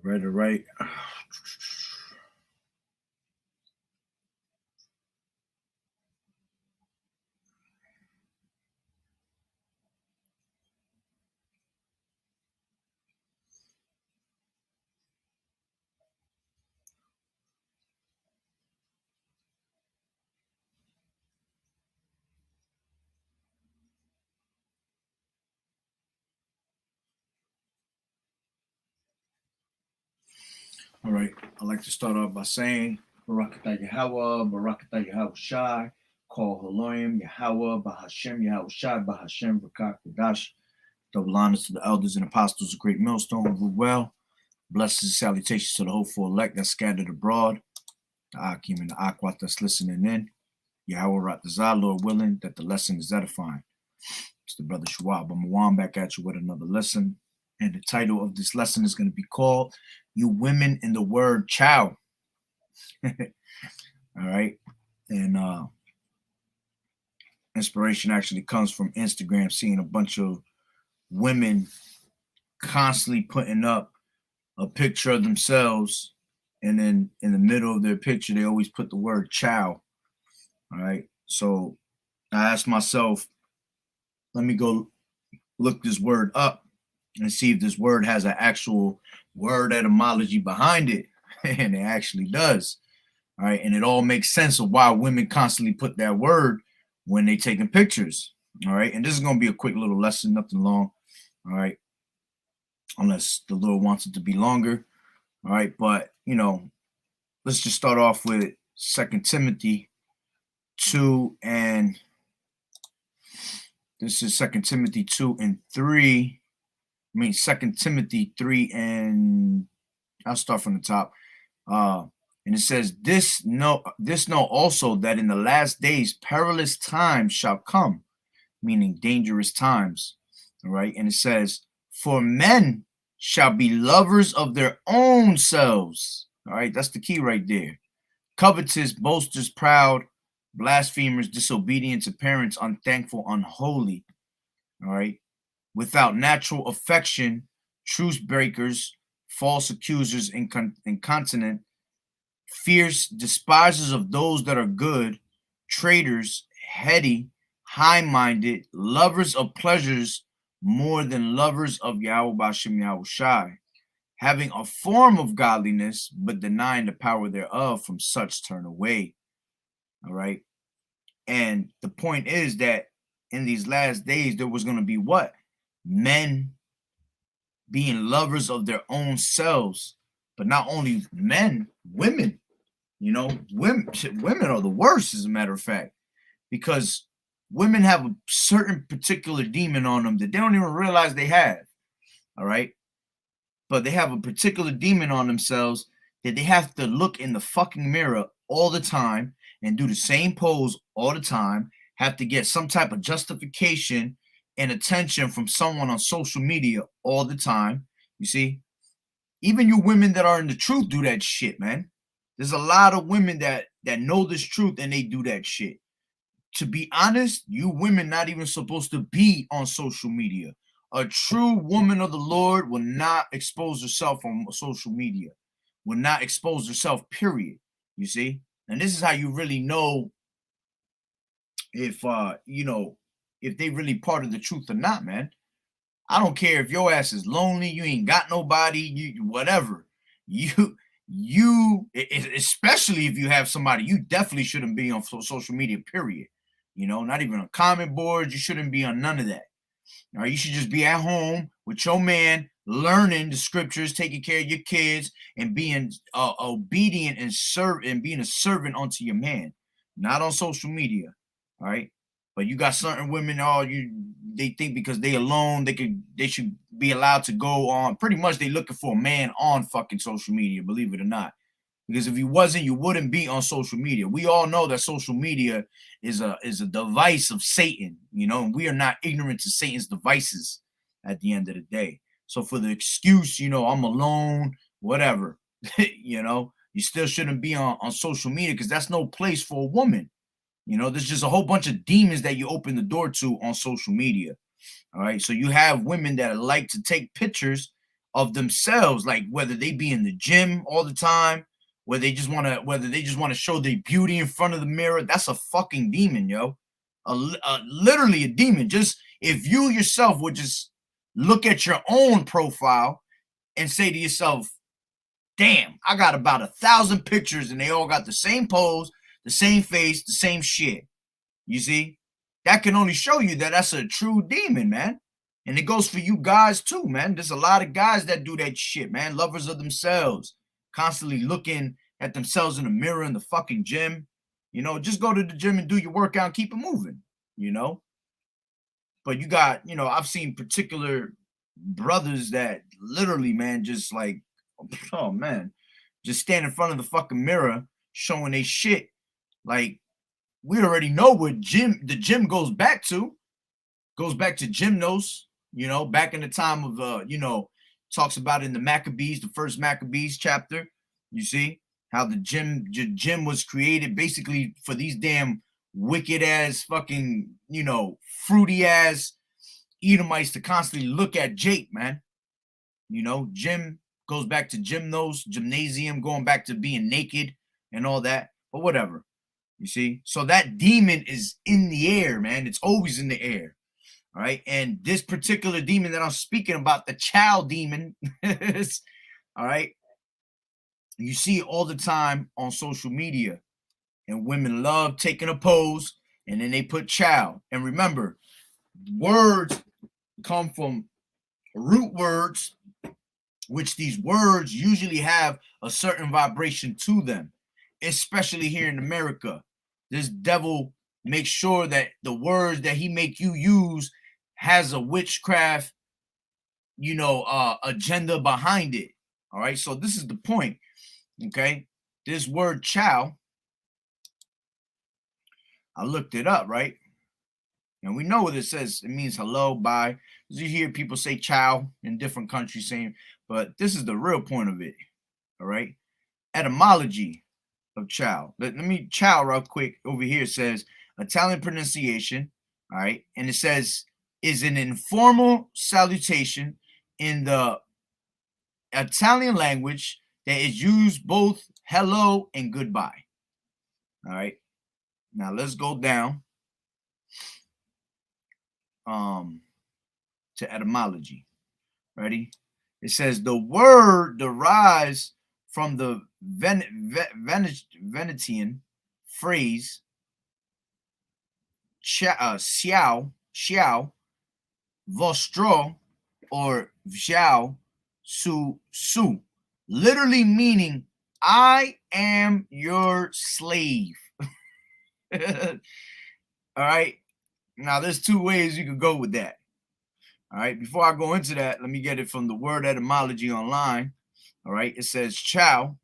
Right, all right. All right. I'd like to start off by saying Barakatah Yahweh, Barakatah Yahweh Shai, call Haloim, Yahweh, Bahashem, Yahweh Shai, Bahashem, Barak Kodash. Double honors to the elders and apostles of Great Millstone who rule well. Blessings and salutations to the hopeful elect that's scattered abroad. The Akim and the Akwat that's listening in. Yahweh Ratazah, Lord willing, that the lesson is edifying. It's the brother Shuab. I'm back at you with another lesson. And the title of this lesson is going to be called You Women in the Word Ciao. All right. And inspiration actually comes from Instagram, seeing a bunch of women constantly putting up a picture of themselves. And then in the middle of their picture, they always put the word ciao. All right. So I asked myself, let me go look this word up and see if this word has an actual word etymology behind it. And it actually does. All right. And it all makes sense of why women constantly put that word when they taking pictures. All right. And this is going to be a quick little lesson, nothing long. All right. Unless the Lord wants it to be longer. All right. But, let's just start off with 2 Timothy 2. And this is 2 Timothy 2 and 3. I mean, 2 Timothy 3 and I'll start from the top. And it says, this know also that in the last days perilous times shall come, meaning dangerous times. All right. And it says, for men shall be lovers of their own selves. All right. That's the key right there. Covetous, boasters, proud, blasphemers, disobedient to parents, unthankful, unholy. All right. Without natural affection, truce breakers, false accusers, incontinent, fierce, despisers of those that are good, traitors, heady, high-minded, lovers of pleasures more than lovers of Yahweh Bashem Yahweh Shai, having a form of godliness, but denying the power thereof, from such turn away. All right. And the point is that in these last days, there was going to be what? Men being lovers of their own selves, but not only men, women. Women are the worst, as a matter of fact, because women have a certain particular demon on them that they don't even realize they have. All right. But they have a particular demon on themselves that they have to look in the fucking mirror all the time and do the same pose all the time, have to get some type of justification and attention from someone on social media all the time. You see, even you women that are in the truth do that shit, man. There's a lot of women that know this truth and they do that shit. To be honest, you women not even supposed to be on social media. A true woman of the Lord will not expose herself on social media, will not expose herself, period. You see? And this is how you really know if if they really part of the truth or not, man. I don't care if your ass is lonely, you ain't got nobody, you whatever. Especially if you have somebody, you definitely shouldn't be on social media, period. Not even on comment boards. You shouldn't be on none of that. All right, you should just be at home with your man, learning the scriptures, taking care of your kids, and being obedient and being a servant unto your man, not on social media. All right. But you got certain women, they think because they alone, they should be allowed to go on. Pretty much they looking for a man on fucking social media, believe it or not. Because if you wasn't, you wouldn't be on social media. We all know that social media is a device of Satan, and we are not ignorant to Satan's devices at the end of the day. So for the excuse, I'm alone, whatever, you still shouldn't be on social media, because that's no place for a woman. There's just a whole bunch of demons that you open the door to on social media. All right. So you have women that like to take pictures of themselves, like whether they be in the gym all the time, whether they just want to show their beauty in front of the mirror. That's a fucking demon, yo. Literally a demon. Just if you yourself would just look at your own profile and say to yourself, damn, I got about 1,000 pictures and they all got the same pose, the same face, the same shit. You see? That can only show you that that's a true demon, man. And it goes for you guys too, man. There's a lot of guys that do that shit, man. Lovers of themselves, constantly looking at themselves in the mirror in the fucking gym. You know, just go to the gym and do your workout and keep it moving, you know? But you got, you know, I've seen particular brothers that literally, man, just like, oh man, just stand in front of the fucking mirror showing they shit. Like, we already know what the gym goes back to. Goes back to gymnos, you know, back in the time of you know, talks about in the Maccabees, the first Maccabees chapter. You see how the gym was created basically for these damn wicked ass fucking, you know, fruity ass Edomites to constantly look at Jake, man. You know, gym goes back to gymnos, gymnasium, going back to being naked and all that, but whatever. You see, so that demon is in the air, man. It's always in the air. All right. And this particular demon that I'm speaking about, the Ciao demon, all right, you see it all the time on social media. And women love taking a pose and then they put Ciao. And remember, words come from root words, which these words usually have a certain vibration to them, especially here in America. This devil makes sure that the words that he make you use has a witchcraft, you know, agenda behind it. All right. So this is the point. Okay. This word Ciao, I looked it up, right? And we know what it says. It means hello, bye. You hear people say ciao in different countries saying, but this is the real point of it. All right. Etymology of ciao. Let me ciao real quick. Over here it says Italian pronunciation. All right. And it says is an informal salutation in the Italian language that is used both hello and goodbye. All right. Now let's go down to etymology. Ready? It says the word derives from the Venetian phrase xiao, vostro, or xiao su, literally meaning I am your slave. All right. Now there's two ways you could go with that. All right. Before I go into that, let me get it from the word etymology online. All right. It says ciao.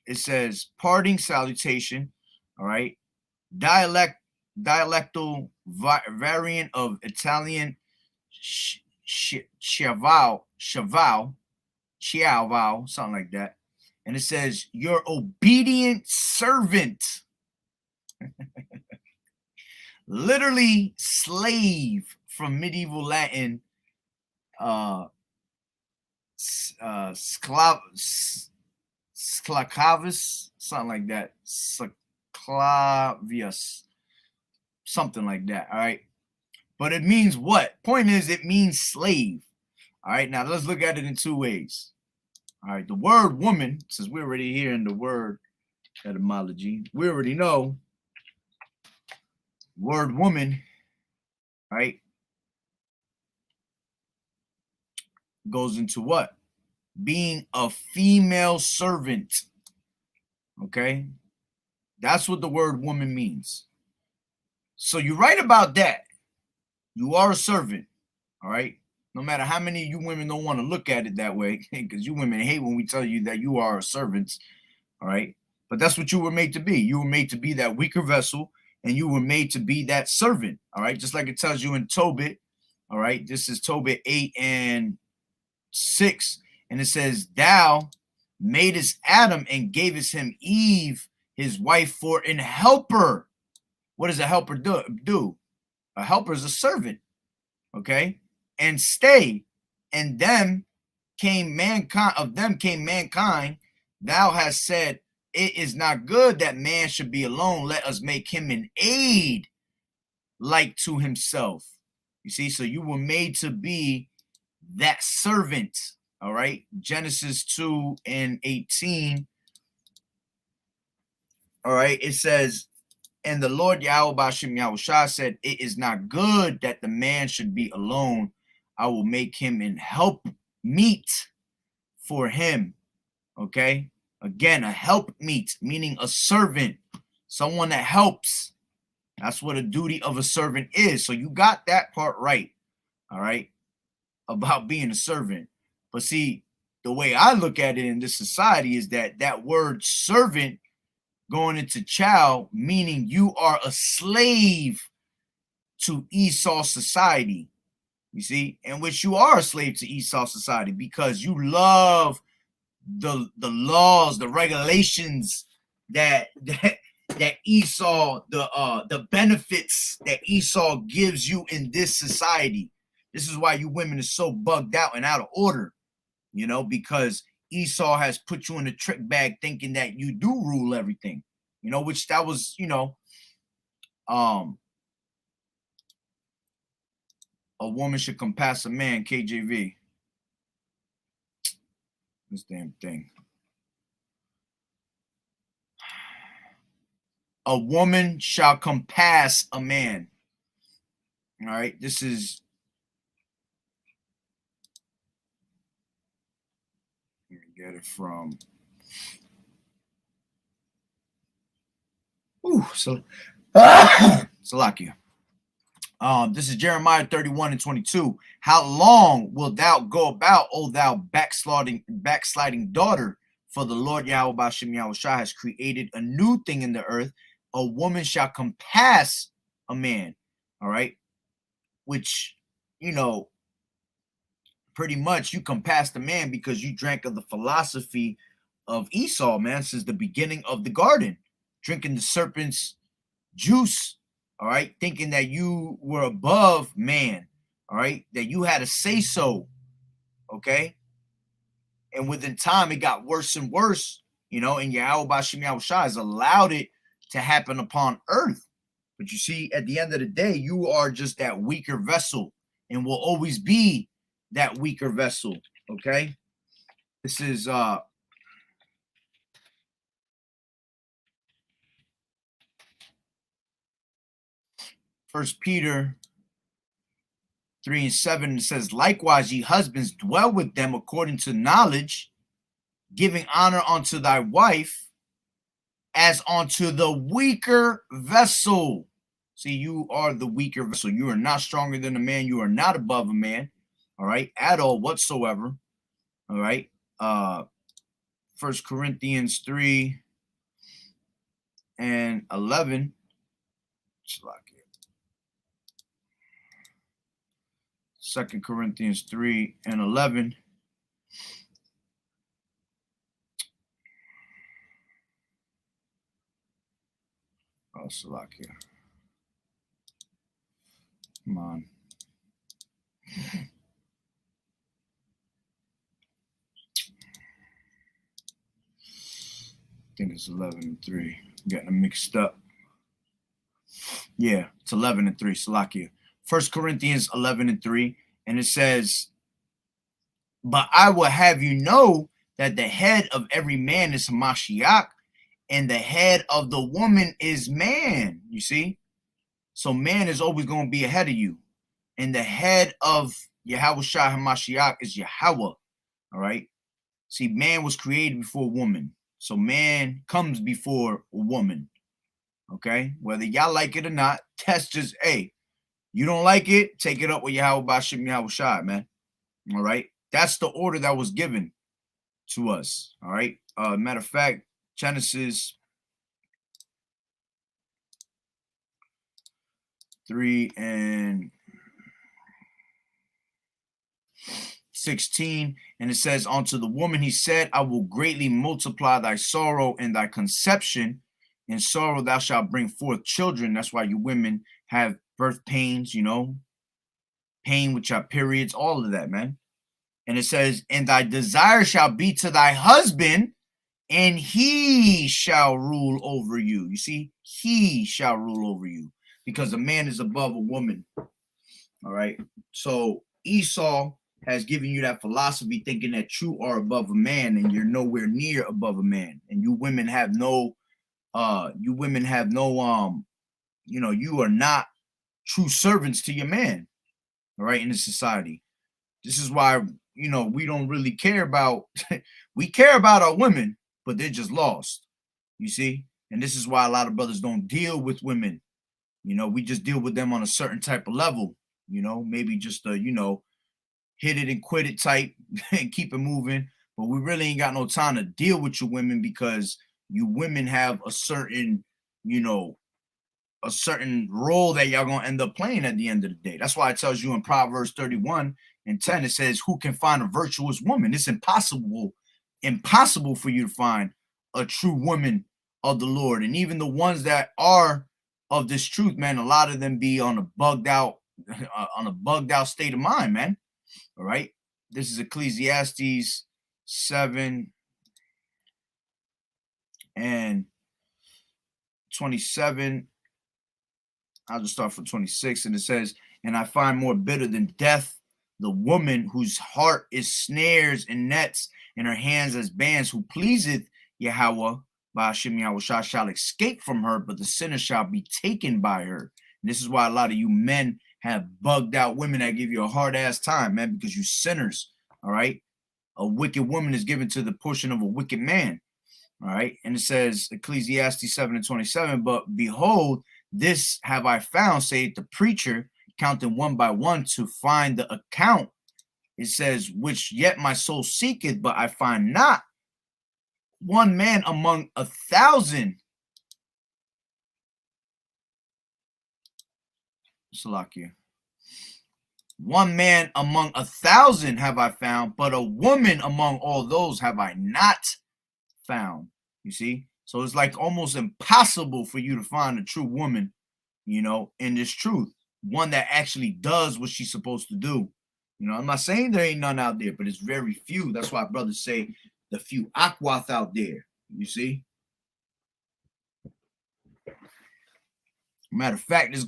It says parting salutation. All right. Dialectal variant of Italian cheval, something like that. And it says your obedient servant. Literally slave from medieval Latin, sclavus, something like that, sclavius, something like that. All right, but it means what? Point is, it means slave. All right, now let's look at it in two ways. All right, the word woman, since we're already here in the word etymology, we already know word woman, right, goes into what? Being a female servant. Okay, that's what the word woman means. So you're right about that. You are a servant. All right, no matter how many of you women don't want to look at it that way, because you women hate when we tell you that you are a servant. All right, but that's what you were made to be. You were made to be that weaker vessel, and you were made to be that servant. All right, just like it tells you in Tobit. All right, this is Tobit 8 and 6, and it says, "Thou madest Adam and gavest him Eve, his wife, for an helper." What does a helper do? A helper is a servant. Okay, and stay, and them came mankind, of them came mankind. Thou hast said, it is not good that man should be alone. Let us make him an aid like to himself. You see, so you were made to be that servant. All right. Genesis 2:18. All right. It says, and the Lord Yahweh Bashim Yahushua said, it is not good that the man should be alone. I will make him an help meet for him. Okay. Again, a help meet, meaning a servant, someone that helps. That's what a duty of a servant is. So you got that part right. All right. About being a servant. But see, the way I look at it in this society is that that word servant going into Ciao, meaning you are a slave to Esau society. You see, in which you are a slave to Esau society because you love the laws, the regulations that Esau, the benefits that Esau gives you in this society. This is why you women are so bugged out and out of order, you know, because Esau has put you in a trick bag thinking that you do rule everything, you know, which that was, you know, a woman should compass a man, KJV. This damn thing. A woman shall compass a man. All right, this is, let me get it from, Salakia. This is Jeremiah 31:22. How long wilt thou go about, O thou backsliding daughter? For the Lord Yahweh Bashim Yahushua has created a new thing in the earth. A woman shall compass a man. All right. Which, you know, pretty much you compassed a man because you drank of the philosophy of Esau, man, since the beginning of the garden, drinking the serpent's juice. All right, thinking that you were above man, all right, that you had a say so, okay, and within time it got worse and worse, you know, and Yahweh Bashim Yahushua has allowed it to happen upon earth. But you see, at the end of the day, you are just that weaker vessel and will always be that weaker vessel, okay? This is First Peter 3:7. It says, likewise, ye husbands, dwell with them according to knowledge, giving honor unto thy wife as unto the weaker vessel. See, you are the weaker vessel. You are not stronger than a man. You are not above a man, all right, at all whatsoever, all right. 1 Corinthians 3:11. 2 Corinthians 3:11. Oh, Salakia. Come on. I think it's 11:3. Getting them mixed up. Yeah, it's 11:3. Salakia. 1 Corinthians 11:3. And it says, but I will have you know that the head of every man is Mashiach, and the head of the woman is man. You see? So man is always going to be ahead of you. And the head of Yahushua HaMashiach is Yahweh. All right? See, man was created before woman. So man comes before a woman. Okay? Whether y'all like it or not, that's just, hey, you don't like it, take it up with Yahweh Bashim Yahushua, man. All right? That's the order that was given to us. All right? Matter of fact, Genesis 3:16, and it says, unto the woman he said, I will greatly multiply thy sorrow and thy conception. In sorrow thou shalt bring forth children. That's why you women have birth pains, you know, pain with your periods, all of that, man. And it says, and thy desire shall be to thy husband, and he shall rule over you. You see, he shall rule over you, because a man is above a woman. All right. So Esau has given you that philosophy, thinking that you are above a man and you're nowhere near above a man. And you women have no, you are not true servants to your man. All right. In this society. This is why, we don't really care about, we care about our women, but they're just lost. You see? And this is why a lot of brothers don't deal with women. We just deal with them on a certain type of level. Maybe just hit it and quit it type and keep it moving. But we really ain't got no time to deal with you women, because you women have a certain role that y'all gonna end up playing at the end of the day. That's why it tells you in Proverbs 31:10, it says, who can find a virtuous woman? It's impossible for you to find a true woman of the Lord. And even the ones that are of this truth, man, a lot of them be on a bugged out state of mind, man. All right. This is Ecclesiastes 7 and 27. I'll just start from 26. And it says, and I find more bitter than death the woman whose heart is snares and nets, and her hands as bands, who pleaseth Yahweh, by Hashem Yahweh shall escape from her, but the sinner shall be taken by her. And this is why a lot of you men have bugged out women that give you a hard ass time, man, because you sinners. All right. A wicked woman is given to the portion of a wicked man. All right. And it says, Ecclesiastes 7:27, but behold, this have I found, saith the preacher, counting one by one to find the account. It says, which yet my soul seeketh, but I find not. One man among 1,000. Salakia. One man among 1,000 have I found, but a woman among all those have I not found. You see? So it's like almost impossible for you to find a true woman, in this truth. One that actually does what she's supposed to do. I'm not saying there ain't none out there, but it's very few. That's why brothers say the few aquath out there. You see? Matter of fact, it's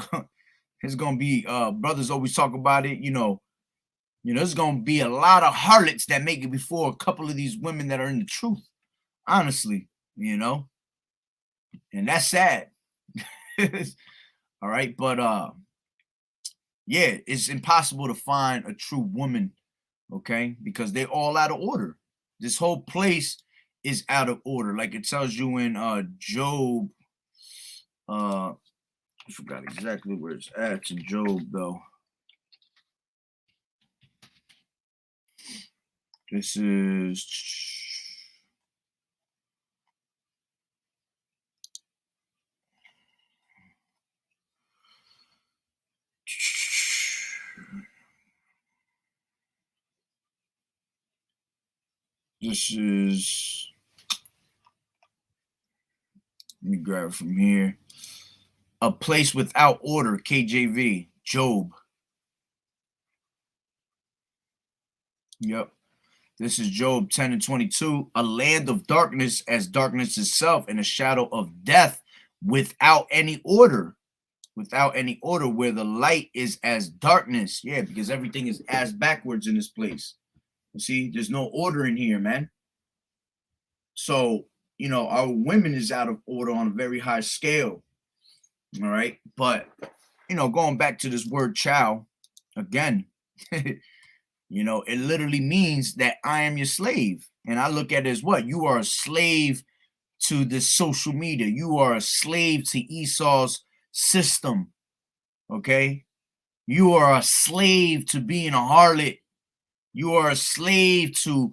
gonna be brothers always talk about it, there's gonna be a lot of harlots that make it before a couple of these women that are in the truth. Honestly, and that's sad. All right, but yeah, it's impossible to find a true woman, okay, because they're all out of order. This whole place is out of order, like it tells you in Job. I forgot exactly where it's at. It's in Job, though. This is let me grab it from here. A place without order, KJV, Job. Yep. This is Job 10:22. A land of darkness as darkness itself, and a shadow of death without any order. Without any order, where the light is as darkness. Yeah, because everything is as backwards in this place. You see, there's no order in here, man. So, our women is out of order on a very high scale. All right. But, going back to this word ciao again, it literally means that I am your slave. And I look at it as what? You are a slave to this social media. You are a slave to Esau's system. Okay. You are a slave to being a harlot. You are a slave to,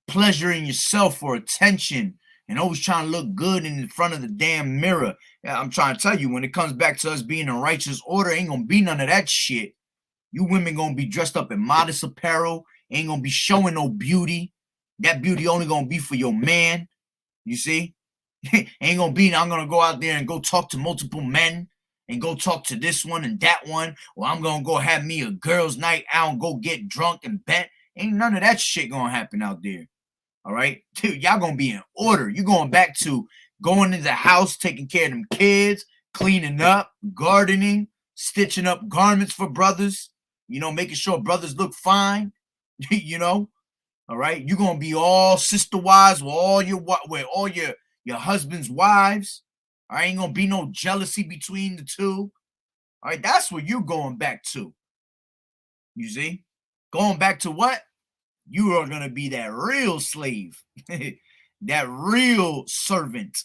pleasuring yourself for attention and always trying to look good in front of the damn mirror. I'm trying to tell you, when it comes back to us being in righteous order, ain't gonna be none of that shit. You women gonna be dressed up in modest apparel, ain't gonna be showing no beauty. That beauty only gonna be for your man. You see? Ain't gonna be, I'm gonna go out there and go talk to multiple men and go talk to this one and that one, or I'm gonna go have me a girls' night out and go get drunk and bet. Ain't none of that shit gonna happen out there. All right, dude, y'all gonna be in order. You going back to going into the house, taking care of them kids, cleaning up, gardening, stitching up garments for brothers, making sure brothers look fine, all right. You're gonna be all sister wives with all your husband's wives. All right, ain't gonna be no jealousy between the two. All right, that's what you're going back to. You see? Going back to what? You are gonna be that real slave, that real servant.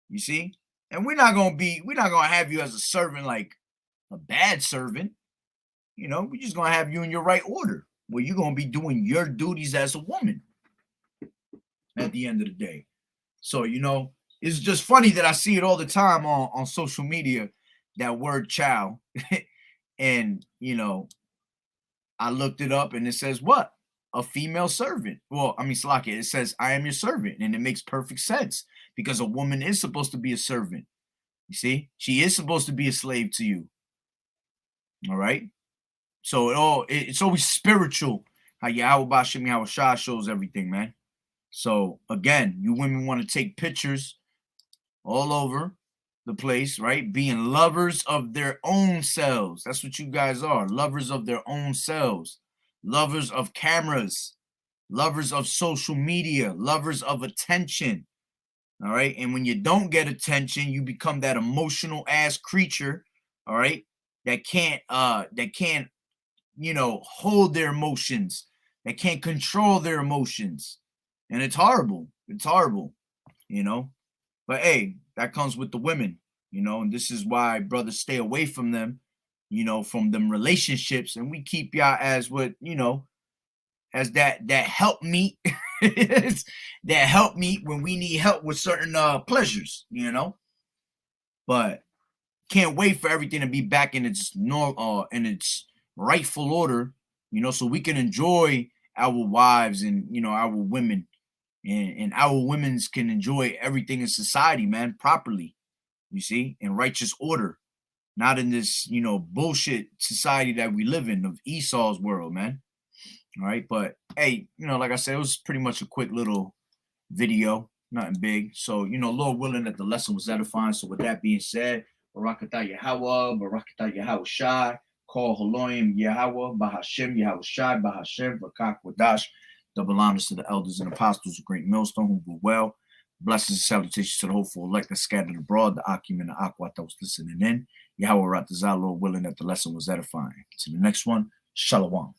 You see? And we're not gonna have you as a servant like a bad servant. We're just gonna have you in your right order, where you're gonna be doing your duties as a woman at the end of the day. So, it's just funny that I see it all the time on social media, that word ciao. And, I looked it up and it says what? A female servant. Well, I mean, Slakia, it says, I am your servant. And it makes perfect sense because a woman is supposed to be a servant. You see, she is supposed to be a slave to you. All right. So it's always spiritual how Yahweh Bashim Yahweh Shah shows everything, man. So again, you women want to take pictures all over the place, right? Being lovers of their own selves. That's what you guys are. Lovers of their own selves. Lovers of cameras. Lovers of social media. Lovers of attention. All right. And when you don't get attention, you become that emotional ass creature. All right. That can't hold their emotions, that can't control their emotions. And it's horrible. It's horrible, But hey, that comes with the women, and this is why brothers stay away from them, from them relationships. And we keep y'all as what, as that help meet, that help meet when we need help with certain pleasures, But can't wait for everything to be back in its in its rightful order, so we can enjoy our wives and our women, and our women's can enjoy everything in society, man, properly. You see, in righteous order, not in this bullshit society that we live in, of Esau's world, man. All right, but hey, like I said, it was pretty much a quick little video, nothing big. So Lord willing, that the lesson was edifying. So with that being said, Barakatah Yahweh, Barakatah Yahweh Shai, call Haloim Yahweh, Bahashem Yahweh Shai, Bahashem, Bakak Wadash. Double honors to the elders and apostles of Great Millstone who were well. Blessings and salutations to the hopeful elect that scattered abroad, the Akim and the Aquat that was listening in. Yahweh Ratazah, Lord willing, that the lesson was edifying. To the next one, Shalom.